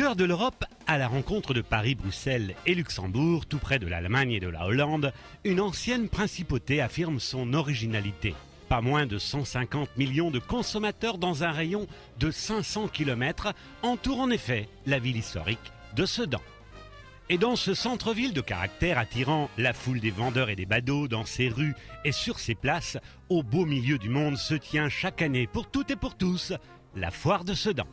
cœur de l'Europe, à la rencontre de Paris, Bruxelles et Luxembourg, tout près de l'Allemagne et de la Hollande, une ancienne principauté affirme son originalité. Pas moins de 150 millions de consommateurs dans un rayon de 500 km entourent en effet la ville historique de Sedan. Et dans ce centre-ville de caractère attirant, la foule des vendeurs et des badauds dans ses rues et sur ses places, au beau milieu du monde se tient chaque année pour toutes et pour tous la foire de Sedan.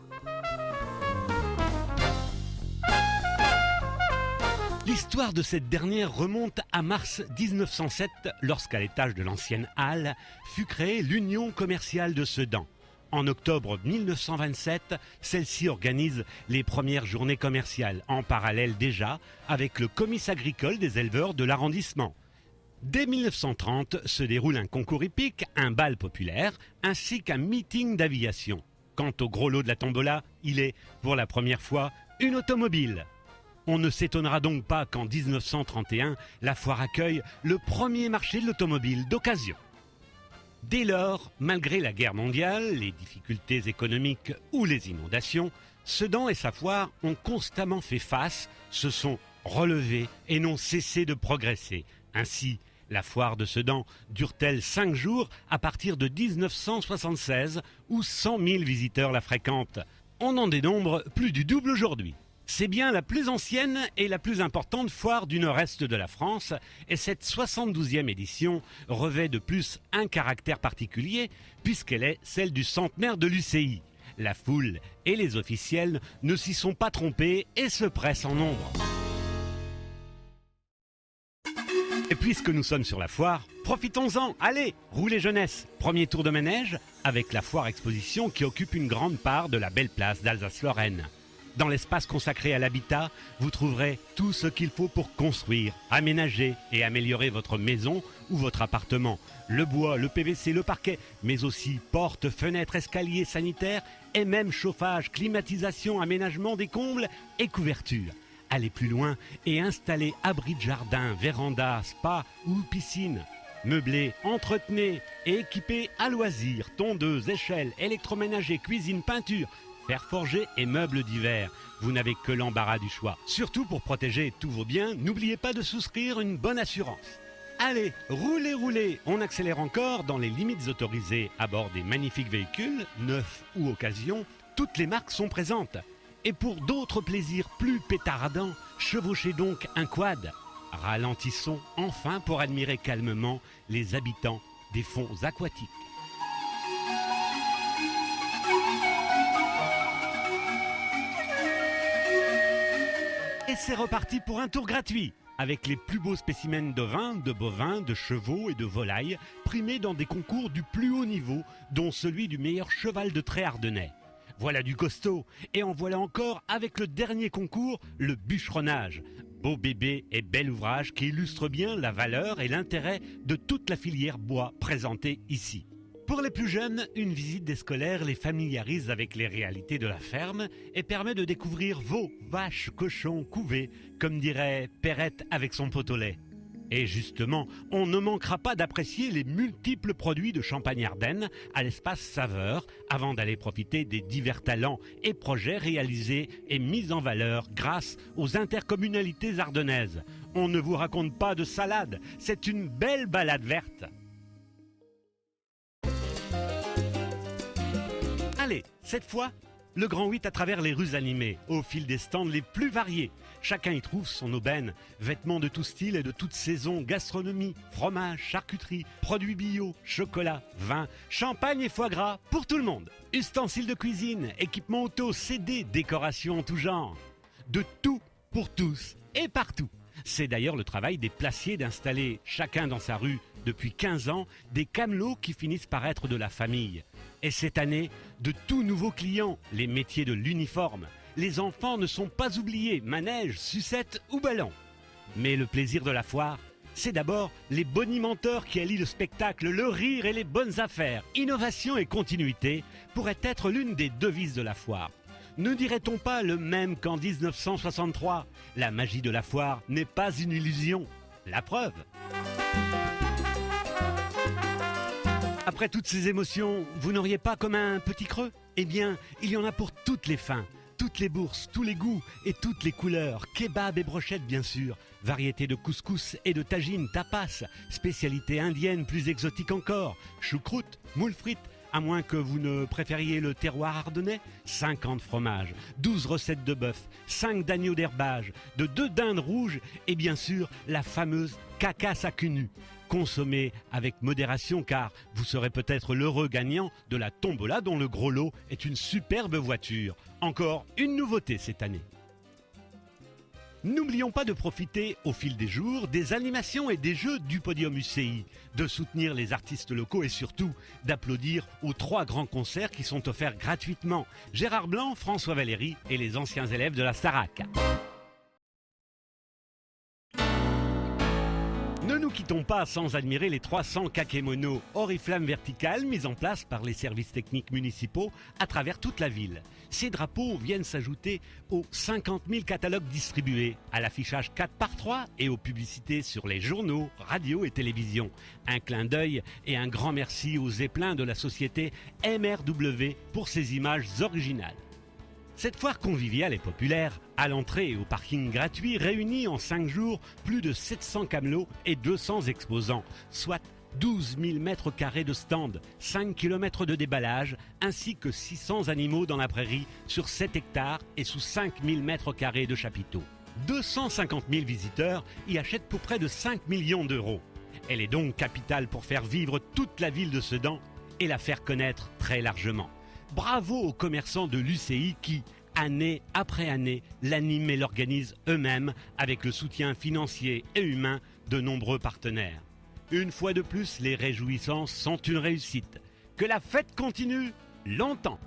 L'histoire de cette dernière remonte à mars 1907 lorsqu'à l'étage de l'ancienne halle fut créée l'Union commerciale de Sedan. En octobre 1927, celle-ci organise les premières journées commerciales, en parallèle déjà avec le comice agricole des éleveurs de l'arrondissement. Dès 1930 se déroule un concours hippique, un bal populaire, ainsi qu'un meeting d'aviation. Quant au gros lot de la tombola, il est, pour la première fois, une automobile. On ne s'étonnera donc pas qu'en 1931, la foire accueille le premier marché de l'automobile d'occasion. Dès lors, malgré la guerre mondiale, les difficultés économiques ou les inondations, Sedan et sa foire ont constamment fait face, se sont relevés et n'ont cessé de progresser. Ainsi, la foire de Sedan dure-t-elle 5 jours à partir de 1976 où 100 000 visiteurs la fréquentent. On en dénombre plus du double aujourd'hui. C'est bien la plus ancienne et la plus importante foire du nord-est de la France et cette 72e édition revêt de plus un caractère particulier puisqu'elle est celle du centenaire de l'UCI. La foule et les officiels ne s'y sont pas trompés et se pressent en nombre. Et puisque nous sommes sur la foire, profitons-en, allez, roulez jeunesse. Premier tour de manège avec la foire exposition qui occupe une grande part de la belle place d'Alsace-Lorraine. Dans l'espace consacré à l'habitat, vous trouverez tout ce qu'il faut pour construire, aménager et améliorer votre maison ou votre appartement. Le bois, le PVC, le parquet, mais aussi portes, fenêtres, escaliers sanitaires et même chauffage, climatisation, aménagement des combles et couvertures. Allez plus loin et installez abris de jardin, véranda, spa ou piscine. Meublés, entretenez et équipez à loisir, tondeuses, échelles, électroménager, cuisine, peinture, fer forgé et meubles divers. Vous n'avez que l'embarras du choix. Surtout pour protéger tous vos biens, n'oubliez pas de souscrire une bonne assurance. Allez, roulez, roulez. On accélère encore dans les limites autorisées à bord des magnifiques véhicules, neufs ou occasion. Toutes les marques sont présentes. Et pour d'autres plaisirs plus pétardants, chevauchez donc un quad. Ralentissons enfin pour admirer calmement les habitants des fonds aquatiques. Et c'est reparti pour un tour gratuit, avec les plus beaux spécimens de vins, de bovins, de chevaux et de volailles, primés dans des concours du plus haut niveau, dont celui du meilleur cheval de trait ardennais. Voilà du costaud, et en voilà encore avec le dernier concours, le bûcheronnage. Beau bébé et bel ouvrage qui illustre bien la valeur et l'intérêt de toute la filière bois présentée ici. Pour les plus jeunes, une visite des scolaires les familiarise avec les réalités de la ferme et permet de découvrir veaux, vaches, cochons, couvées, comme dirait Perrette avec son pot au lait. Et justement, on ne manquera pas d'apprécier les multiples produits de Champagne-Ardenne à l'espace saveur avant d'aller profiter des divers talents et projets réalisés et mis en valeur grâce aux intercommunalités ardennaises. On ne vous raconte pas de salade, c'est une belle balade verte. Allez, cette fois, le Grand 8 à travers les rues animées, au fil des stands les plus variés. Chacun y trouve son aubaine, vêtements de tout style et de toute saison, gastronomie, fromage, charcuterie, produits bio, chocolat, vin, champagne et foie gras, pour tout le monde. Ustensiles de cuisine, équipements auto, CD, décorations en tout genre. De tout pour tous et partout. C'est d'ailleurs le travail des placiers d'installer, chacun dans sa rue, depuis 15 ans, des camelots qui finissent par être de la famille. Et cette année, de tout nouveaux clients, les métiers de l'uniforme. Les enfants ne sont pas oubliés, manège, sucette ou ballon. Mais le plaisir de la foire, c'est d'abord les bonimenteurs qui allient le spectacle, le rire et les bonnes affaires. Innovation et continuité pourraient être l'une des devises de la foire. Ne dirait-on pas le même qu'en 1963 ? La magie de la foire n'est pas une illusion. La preuve. Après toutes ces émotions, vous n'auriez pas comme un petit creux ? Eh bien, il y en a pour toutes les fins. Toutes les bourses, tous les goûts et toutes les couleurs, kebab et brochettes bien sûr, variété de couscous et de tagine, tapas, spécialité indienne plus exotique encore, choucroute, moules frites, à moins que vous ne préfériez le terroir ardennais, 50 fromages, 12 recettes de bœuf, 5 d'agneau d'herbage, de 2 dindes rouges et bien sûr la fameuse cacasse à cul nu. Consommez avec modération car vous serez peut-être l'heureux gagnant de la tombola dont le gros lot est une superbe voiture. Encore une nouveauté cette année. N'oublions pas de profiter au fil des jours des animations et des jeux du podium UCI, de soutenir les artistes locaux et surtout d'applaudir aux 3 grands concerts qui sont offerts gratuitement. Gérard Blanc, François Valéry et les anciens élèves de la Starac. Ne nous quittons pas sans admirer les 300 kakémonos oriflamme verticale mis en place par les services techniques municipaux à travers toute la ville. Ces drapeaux viennent s'ajouter aux 50 000 catalogues distribués, à l'affichage 4x3 et aux publicités sur les journaux, radios et télévisions. Un clin d'œil et un grand merci aux zeppelins de la société MRW pour ces images originales. Cette foire conviviale et populaire, à l'entrée et au parking gratuit, réunit en 5 jours plus de 700 camelots et 200 exposants, soit 12 000 mètres carrés de stands, 5 km de déballage, ainsi que 600 animaux dans la prairie sur 7 hectares et sous 5 000 mètres carrés de chapiteaux. 250 000 visiteurs y achètent pour près de 5 millions d'euros. Elle est donc capitale pour faire vivre toute la ville de Sedan et la faire connaître très largement. Bravo aux commerçants de l'UCI qui, année après année, l'animent et l'organisent eux-mêmes avec le soutien financier et humain de nombreux partenaires. Une fois de plus, les réjouissances sont une réussite. Que la fête continue longtemps!